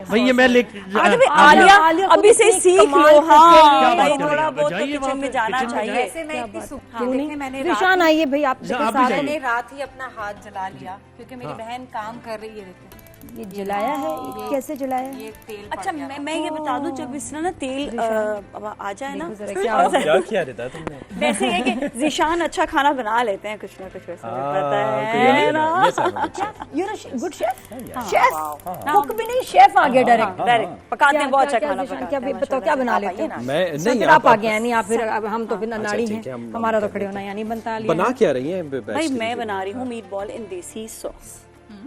भैया मैं आलिया अभी से सीख लो। हाँ भाई, क्या थोड़ा बात बहुत है, तो जाइए किचन में जाना चाहिए। वैसे मैं इतनी देखें मैंने निशान आइए भाई आप मैंने रात ही अपना हाथ जला लिया क्योंकि मेरी बहन काम कर रही है। ये जलाया है, कैसे जलाया? ये तेल अच्छा मैं ये बता दूं, जब इसमें ना तेल आ जाए ना, क्या किया रहता है तुमने? वैसे है कि जिशान अच्छा खाना बना लेते हैं कुछ ना कुछ, वैसे पता है ना। You're a good chef? Chef cook भी नहीं, शेफ आ गया डायरेक्ट पकाते हैं, बहुत अच्छा खाना पकाते क्या हैं। बताओ क्या बना लेते हैं? मैं नहीं, आप आ गया नहीं, आप फिर अब हम तो फिर नाड़ी ठीक है, हैं, हम हमारा तो खड़े होना यानी बनता लिया। बना क्या रही है भाई मैं बना रही हूँ मीट बॉल इन देसी सॉस।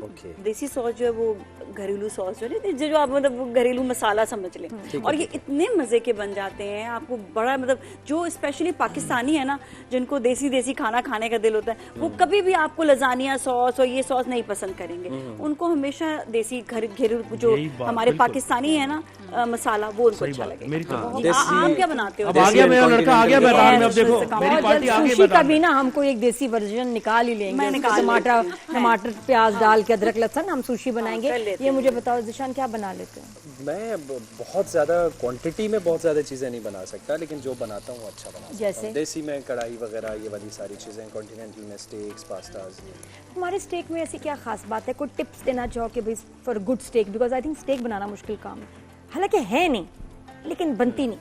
ओके। देसी सॉस जो है वो घरेलू सॉस जो है, जो आप मतलब घरेलू मसाला समझ लें, और ये इतने मजे के बन जाते हैं, आपको बड़ा मतलब जो स्पेशली पाकिस्तानी है ना, जिनको देसी देसी खाना खाने का दिल होता है, वो कभी भी आपको लजानिया सॉस और ये सॉस नहीं पसंद करेंगे। उनको हमेशा देसी घरेलू जो हमारे पाकिस्तानी है ना मसाला, वो उनको अच्छा लगेगा। आप क्या बनाते हो? अब आ गया मेरा लड़का, आ गया मैदान में। अब देखो मेरी पार्टी आ गई का भी ना, हमको एक देसी वर्जन निकाल ही लेंगे, टमाटर प्याज डाल के अदरक लहसुन हम सुशी बनाएंगे। ये मुझे बताओ जिशान क्या बना लेते हैं? मैं बहुत ज्यादा क्वांटिटी में बहुत ज्यादा चीजें नहीं बना सकता, लेकिन जो बनाता हूँ अच्छा बनाता हूँ। जैसे देसी में कढ़ाई वगैरह ये वाली सारी चीजें, कॉन्टिनेंटल में स्टेक्स, पास्ताज। हमारे स्टेक में ऐसी क्या खास बात है? कोई टिप्स देना चाहो कि भाई for good steak, because I think steak बनाना मुश्किल काम है, हालांकि है नहीं लेकिन बनती नहीं।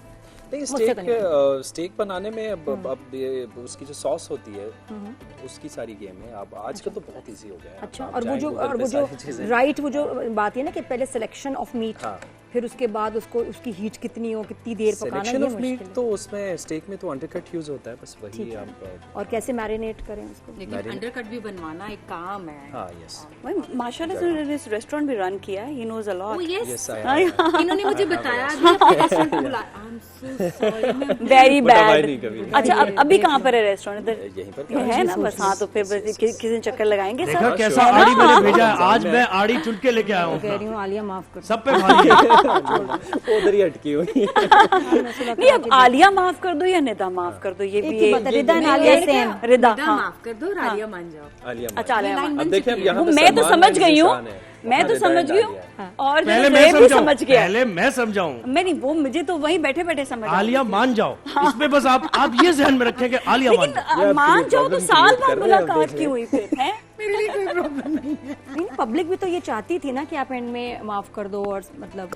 नहीं, स्टेक बनाने में अब ये उसकी जो सॉस होती है उसकी सारी गेम है। अब आजकल तो बहुत इजी हो गया है। अच्छा, और वो जो राइट वो जो बात है ना कि पहले सिलेक्शन ऑफ मीट, फिर उसके बाद उसको उसकी हीट कितनी हो, कितनी देर पकाना, ये मुश्किल मीट तो उसमें स्टेक में तो अंडरकट यूज होता है, बस वही आप। और कैसे मैरिनेट करें उसको? लेकिन अंडरकट भी बनवाना एक काम है। हाँ, यस। भाई माशाल्लाह से इस रेस्टोरेंट भी रन किया है, ही नोज अ लॉट। इन्होंने मुझे बताया वेरी बैड। अच्छा अभी कहाँ पर है रेस्टोरेंट? यहीं पर है ना, बस। हाँ तो फिर किसी दिन चक्कर लगाएंगे। देखा कैसा आड़ी मैंने भेजा है, आज मैं आड़ी चुन के लेके आया हूँ। कह रही हूँ आलिया माफ कर, सब पे भारी है। उधर ही अटकी हुई। नहीं, अब आलिया माफ कर दो या निदा माफ कर दो, ये भी रिदा आलिया सेम। रिदा माफ कर दो, रालिया मान जाओ। अच्छा अब देखिए, अब यहाँ पे मैं तो समझ गई हूँ, मैं तो समझ गई हूँ, और पहले मैं भी समझ गया। पहले मैं समझाऊं। मैं नहीं, वो मुझे तो वही बैठे बैठे समझ आलिया मान जाओ, इसमें बस आप ये ध्यान में रखें कि आलिया मान जाओ। मान जाओ तो साल बाद मुलाकात क्यों हुई फिर? है मेरे लिए कोई प्रॉब्लम नहीं है। पब्लिक भी तो ये चाहती थी ना कि आप एंड में माफ कर दो और मतलब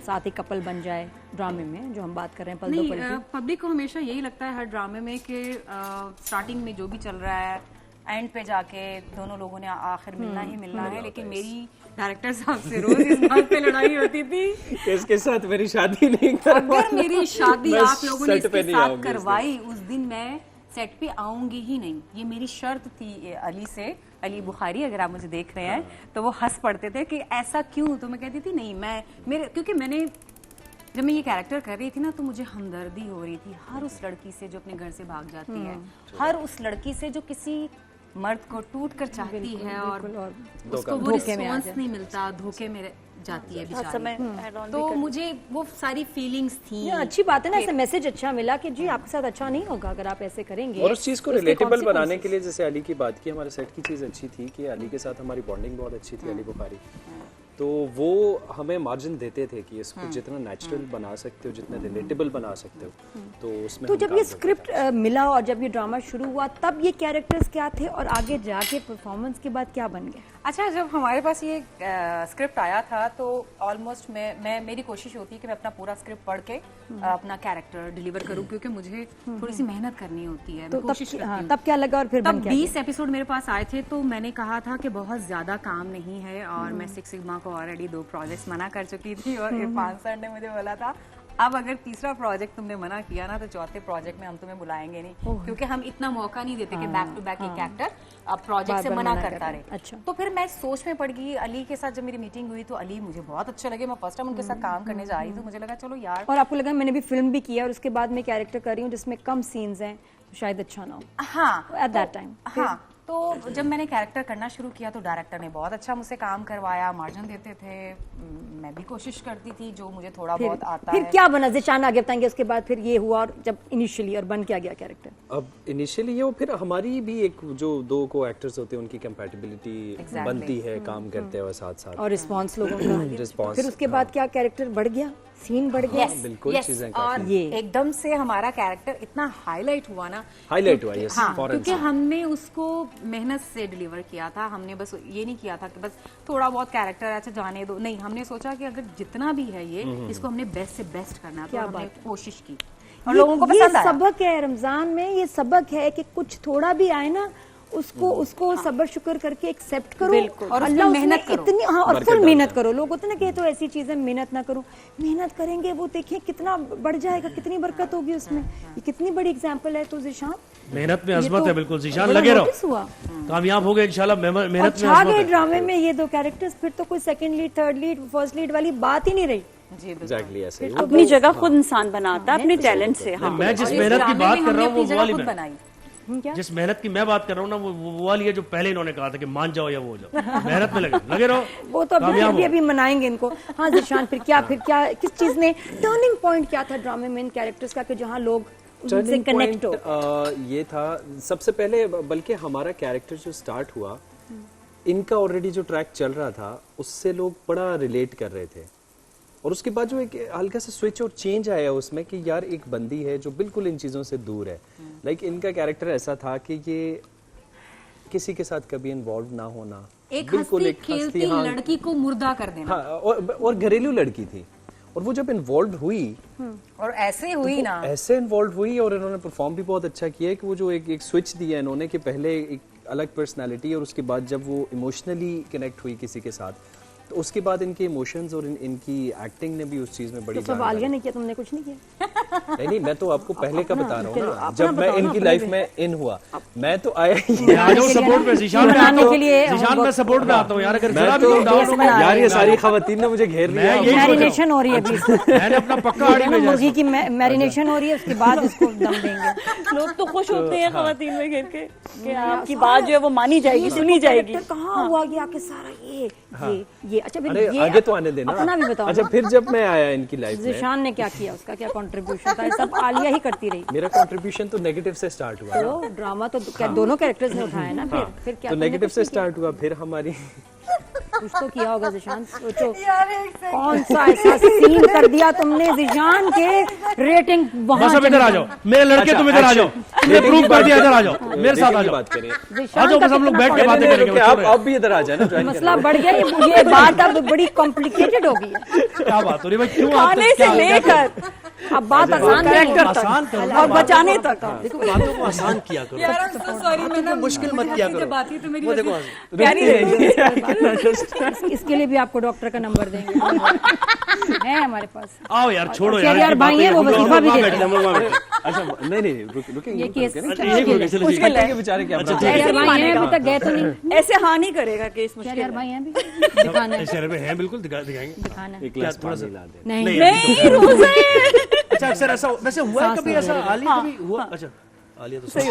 साथ ही कपल बन जाए ड्रामे में, जो हम बात कर रहे हैं पल दो पल की। पब्लिक को हमेशा यही लगता है हर ड्रामे में कि स्टार्टिंग में जो भी चल रहा है एंड पे जाके दोनों लोगों ने आखिर मिलना ही मिलना है। लेकिन मेरी डायरेक्टर साहब से रोज इस बात पे लड़ाई होती थी किसके साथ मेरी शादी नहीं करवाई। अगर मेरी शादी आप लोगों ने इसके साथ करवाई, उस दिन मैं सेट पे आऊंगी ही नहीं। ये मेरी शर्त थी अली से। अली बुखारी, अगर आप मुझे देख रहे हैं तो वो हंस पड़ते थे कि ऐसा क्यों। तो मैं कहती थी नहीं, क्योंकि मैंने जब मैं ये कैरेक्टर कर रही थी ना, तो मुझे हमदर्दी हो रही थी हर उस लड़की से जो अपने घर से भाग जाती है, हर उस लड़की से जो किसी मर्द को टूट कर चाहती है और उसको वो रिस्पॉन्स नहीं मिलता, धोखे में जाती है बेचारी। तो मुझे वो सारी फीलिंग्स थी। अच्छी बात है ना, ऐसा मैसेज अच्छा मिला कि जी आपके साथ अच्छा नहीं होगा अगर आप ऐसे करेंगे। और उस चीज को रिलेटेबल बनाने के लिए, जैसे अली की बात की, हमारे सेट की चीज अच्छी थी कि अली के साथ हमारी बॉन्डिंग बहुत अच्छी थी, अली बुखारी। तो वो हमें मार्जिन देते थे कि इसको जितना नेचुरल बना सकते हो, जितना रिलेटेबल बना सकते हो, तो उसमें। तो जब ये स्क्रिप्ट मिला और जब ये ड्रामा शुरू हुआ, तब ये कैरेक्टर्स क्या थे और आगे जाके परफॉर्मेंस के बाद क्या बन गया? अच्छा, जब हमारे पास ये स्क्रिप्ट आया था तो ऑलमोस्ट मेरी कोशिश होती है कि मैं अपना पूरा स्क्रिप्ट पढ़ के अपना कैरेक्टर डिलीवर करूं, क्योंकि मुझे थोड़ी सी मेहनत करनी होती है। तो तब क्या लगा? और फिर तब 20 एपिसोड मेरे पास आए थे, तो मैंने कहा था कि बहुत ज्यादा काम नहीं है, और मैं सिक्स सिग्मा को ऑलरेडी 2 प्रोजेक्ट्स मना कर चुकी थी, और इरफान सर ने मुझे बोला था अब अगर तीसरा प्रोजेक्ट तुमने मना किया ना, तो चौथे प्रोजेक्ट में हम तुम्हें बुलाएंगे नहीं, क्योंकि हम इतना मौका नहीं देते कि बैक टू बैक एक एक्टर प्रोजेक्ट से मना करता रहे। अच्छा। तो फिर मैं सोच में पड़ गई। अली के साथ जब मेरी मीटिंग हुई तो अली मुझे बहुत अच्छे लगे। मैं फर्स्ट टाइम उनके साथ काम करने जा रही, तो मुझे लगा चलो यार। और आपको लगा मैंने भी फिल्म भी किया और उसके बाद मैं कैरेक्टर कर रही हूँ जिसमें कम सीन्स हैं, तो शायद अच्छा ना हो। हाँ, एट दैट टाइम। हाँ, तो जब मैंने कैरेक्टर करना शुरू किया तो डायरेक्टर ने बहुत अच्छा मुझसे काम करवाया, मार्जिन देते थे, मैं भी कोशिश करती थी जो मुझे थोड़ा बहुत आता फिर है। क्या बना ज़ीशान आगे बताएंगे, उसके बाद फिर ये हुआ और जब इनिशियली और बन क्या गया कैरेक्टर? अब इनिशियली ये फिर हमारी भी एक जो दो को एक्टर्स होते हैं उनकी कंपैटिबिलिटी बनती है, काम करते हैं साथ साथ और रिस्पॉन्स लोगों का रिस्पॉन्स। फिर उसके बाद क्या कैरेक्टर बढ़ गया, सीन बढ़ गया? बिल्कुल चीजें और ये एकदम से हमारा कैरेक्टर इतना हाईलाइट हुआ ना, हाईलाइट हुआ, यस, हाँ, फॉरेन क्योंकि हमने उसको मेहनत से डिलीवर किया था। हमने बस ये नहीं किया था कि बस थोड़ा बहुत कैरेक्टर अच्छा जाने दो, नहीं, हमने सोचा कि अगर जितना भी है ये इसको हमने बेस्ट से बेस्ट करना है, तो हमने कोशिश की और लोगों को ये पसंद आया। सबक है रमजान में, ये सबक है कि कुछ थोड़ा भी आए ना उसको सब्र शुक्र करके एक्सेप्ट करो और उसमें अल्लाह मेहनत उसमें करो। इतनी, हाँ, और फुल मेहनत करो। लोग होते ना कि तो ऐसी चीजें मेहनत ना करो, मेहनत करेंगे वो देखिए कितना बढ़ जाएगा, कितनी बरकत होगी उसमें। ये कितनी बड़ी एग्जांपल है। तो ज़ीशान मेहनत में अजमत तो है, बिल्कुल ज़ीशान बड़ा लगे notice रहो, हुआ। कामयाब हो गए इंशाल्लाह। मेहनत में छा अजमत गए है। ड्रामे में ये दो कैरेक्टर्स, फिर तो कोई second lead, third lead, first lead वाली बात ही नहीं रही। एग्जैक्टली ऐसे ही। अपनी जगह खुद इंसान बनाता है अपने टैलेंट से। हाँ, मैं जिस मेहनत की बात कर रहा हूँ वो वाली में, बनाई। क्या जिस मेहनत की मैं बात कर रहा हूँ ना वो वाली है जो पहले इन्होंने कहा था कि मान जाओ या वो हो जाओ, मेहनत में लगे रहो, वो तो कामयाब हो। अभी मनाएंगे इनको। हाँ ज़ीशान, फिर क्या किस चीज ने टर्निंग पॉइंट क्या था ड्रामे में इन कैरेक्टर्स का कि जहाँ लोग उनसे टर्निंग कनेक्ट हो? पॉइंट ये था सबसे पहले, बल्कि हमारा कैरेक्टर जो स्टार्ट हुआ, इनका ऑलरेडी जो ट्रैक चल रहा था उससे लोग बड़ा रिलेट कर रहे थे, और उसके बाद जो एक हल्का सा स्विच और चेंज आया उसमें कि यार एक बंदी है जो बिल्कुल इन चीज़ों से दूर है। लाइक इनका कैरेक्टर ऐसा था कि ये किसी के साथ कभी इन्वॉल्व ना होना, एक बिल्कुल हंसती एक खेलती हाँ, लड़की को मुर्दा कर देना। हाँ, और घरेलू लड़की थी, और वो जब इन्वॉल्व हुई और ऐसे हुई ना, ऐसे इन्वॉल्व हुई, और इन्होंने परफॉर्म भी बहुत अच्छा किया है कि वो जो एक स्विच दिया इन्होंने कि पहले एक अलग पर्सनालिटी, और उसके बाद जब वो इमोशनली कनेक्ट हुई किसी के साथ, तो उसके बाद इनके इमोशंस और इनकी एक्टिंग ने भी उस चीज में बड़ी तो वालिया ने किया, तुमने कुछ नहीं किया? नहीं, मैं तो आपको पहले का बता रहा हूँ ना, अपना जब मैं बताओ ना, इनकी अपने लाइफ भी। में इन हुआ, मैं तो आया ही मैं आ जाऊँ सपोर्ट पे, ज़ीशान में बनाने आता के लिए हूँ, ज़ीशान में सपोर्ट में आता हूँ यार। अगर जरा मैं भी कोई डाउन तो हो यार ये सारी खवातीन ने मुझे घेर लिया। यही सोच रहा हूँ। मैरिनेशन हो रही है अभी इसको। मैंने अपना पक्का आड़ी में मुर्गी की मैरिनेशन हो रही है, उसके बाद इसको दम देंगे। लोग तो खुश होते हैं खवातीन में घेर के कि आपकी बात जो है वो मानी जाएगी, सुनी जाएगी। कैरेक्टर कहाँ हुआ गया कि सारा ये अच्छा फिर अरे ये आगे तो आने देना। अपना भी बताओ अच्छा, ना। फिर जब मैं आया इनकी लाइफ में, ज़ीशान ने क्या किया, उसका क्या कंट्रीब्यूशन था? ये सब आलिया ही करती रही। मेरा कंट्रीब्यूशन तो नेगेटिव से स्टार्ट हुआ ना। तो ड्रामा तो क्या दोनों कैरेक्टर्स ने उठाया ना। फिर क्या तो तुमने नेगेटिव कुछ से नहीं किया? स्टार्ट हुआ, फिर हमारी कुछ तो किया होगा ज़ीशान, सोचो कौन सा ऐसा सीन कर दिया तुमने ज़ीशान के रेटिंग वहां बस अब इधर आ जाओ मेरे लड़के, तुम इधर आ जाओ, तुमने प्रूव कर दिया, इधर आ जाओ मेरे साथ आ जाओ, बात करें। आ जाओ, बस हम लोग बैठ के बातें करेंगे। आप भी इधर आ जाए ना, ज्वाइन मसला बढ़ गया। ये बात अब बड़ी कॉम्प्लिकेटेड हो गई है। क्या बात हो रही है भाई, क्यों आप खाने से लेकर अब बात आसान नहीं है। आसान करो और बचाने तक। देखो, बातों को आसान किया करो, यार सॉरी, मैं ना मुश्किल मत किया करो। बात ही तो मेरी वो देखो प्यारी रही। इसके लिए भी आपको डॉक्टर का नंबर देंगे, है हमारे पास। आओ यार, छोड़ो शेर यार भाई हैं, वो वजीफा भी देते हैं। अच्छा नहीं रुकेंगे, ये केस मुश्किल है बेचारे, क्या शेर यार भाई हैं, अभी तक गए तो नहीं। ऐसे हाँ नहीं करेगा केस शेर मुश्किल यार है। भाई हैं, अभी दिखाना है, शहर में है, बिल्कुल दिखाएंगे। दिखाना है। एक गिलास पानी ला दे। नहीं नहीं, रोज़े अच्छा, अक्सर ऐसा वैसे हुआ है कभी, ऐसा आलिया कभी हुआ? अच्छा, आलिया तो सही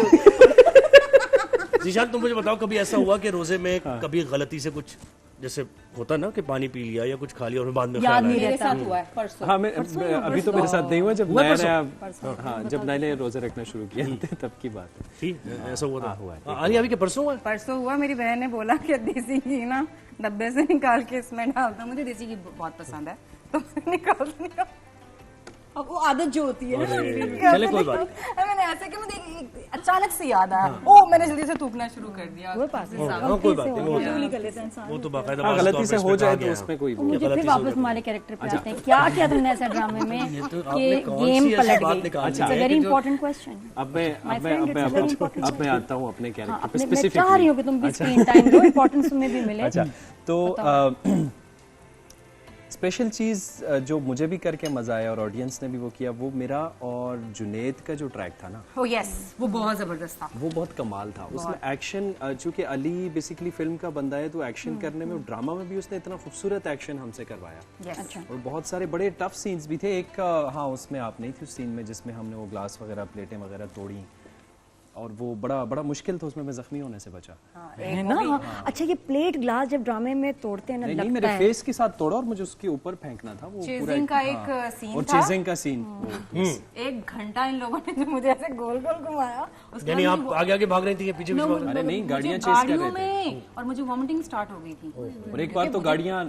ज़ीशान, तुम मुझे बताओ, कभी ऐसा हुआ कि रोजे में कभी गलती से कुछ, जैसे होता ना कि पानी पी लिया या कुछ खा लिया और बाद में याद ख्याल नहीं आया? मेरे साथ हुआ है परसों। हाँ, मैं अभी तो मेरे साथ नहीं हुआ, जब हुआ नया परसों? हाँ, जब नए रोजे रखना शुरू किया थे तब की बात है। ठीक, ऐसा हुआ था। हाँ, हुआ है। हाँ, आलिया अभी के परसों हुआ है? परसों हुआ, मेरी बहन ने बोला कि देसी घी ना डब्बे से निकाल के इसमें डाल दो। मुझे देसी घी बहुत पसंद है, तो निकाल अब वो आदत जो होती है ना। चले कोई बात नहीं। मैंने ऐसे कि मुझे अचानक से याद आया, ओ मैंने जल्दी से थूकना शुरू कर दिया। हाँ, कोई बात नहीं, वो होता है। वो तो बाकायदा हाँ, बात गलती से तौर पे हो इसमें जाए कहा तो गया उसमें है। कोई मुझे फिर वापस हमारे कैरेक्टर पे आते हैं। क्या किया तुमने ऐसा ड्रामे में तो कि आपने कौन सी गेम ऐसी पलट बात गई? निकाली इट्स है अ वेरी कि जो- इंपॉर्टेंट क्वेश्चन। अब मैं आता हूँ अपने कैरेक्टर पे मैं स्पेसिफिकली। चाह रही हूँ कि तुम भी स्क्रीन टाइम दो, इंपॉर्टेंस तुम्हें भी मिले। अच्छा, तो स्पेशल चीज़ जो मुझे भी करके मजा आया और ऑडियंस ने भी वो किया, वो मेरा और जुनेद का जो ट्रैक था ना, ओ यस, वो बहुत जबरदस्त था। वो बहुत कमाल था। उसमें एक्शन, चूंकि अली बेसिकली फिल्म का बंदा है, तो एक्शन करने में, ड्रामा में भी उसने इतना खूबसूरत एक्शन हमसे करवाया। यस, और बहुत सारे बड़े टफ सीन्स भी थे। एक हाँ, उसमें आप नहीं थी उस सीन में जिसमें हमने वो ग्लास वगैरह, प्लेटें वगैरह तोड़ी, और वो बड़ा बड़ा मुश्किल था, उसमें मैं जख्मी होने से बचा। है ना। अच्छा, ये प्लेट ग्लास जब ड्रामे में तोड़ते हैं ना, नहीं, लगता मेरे है फेस के साथ तोड़ा और मुझे उसके ऊपर फेंकना था। वो पूरा चेजिंग का एक सीन और था। चेजिंग का सीन। 1 घंटा इन लोगों ने जो मुझे ऐसे गोल गोल घुमाया, उसके यानी बाद आप आगे आगे भाग रही थी या पीछे पीछे भाग रही अरे नहीं, मुझे गाड़ियां चेस कर गाड़ियों रहे थे में, और मुझे वॉमिटिंग स्टार्ट हो गई थी। और एक बार तो गाड़ियां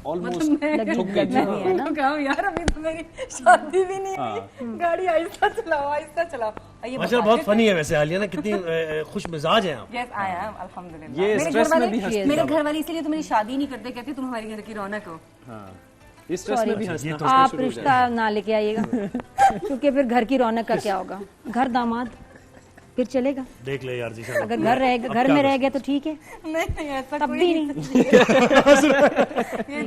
ऑलमोस्ट लगी ठुक गई थी। है ना। कहा यार अभी तो मेरी शादी भी नहीं हुई, गाड़ी आहिस्ता चलाओ आहिस्ता चलाओ। ये माशाल्लाह बहुत फनी है वैसे आलिया ना, कितनी खुश मिजाज हैं आप। यस आई एम अल्हम्दुलिल्लाह। ये मेरे स्ट्रेस घर में भी वाले, हंसती मेरे है। घर वाले इसीलिए तो मेरी शादी नहीं करते, कहते तुम हमारे घर की रौनक हो। हाँ, इस स्ट्रेस में भी हंसना आप शुरू हो रिश्ता ना लेके आइएगा, क्योंकि फिर घर की रौनक का क्या होगा। घर दामाद फिर चलेगा, देख ले यार जीशान, अगर घर रहेगा, घर में रह गया तो ठीक है, नहीं ऐसा तब कोई भी नहीं। ये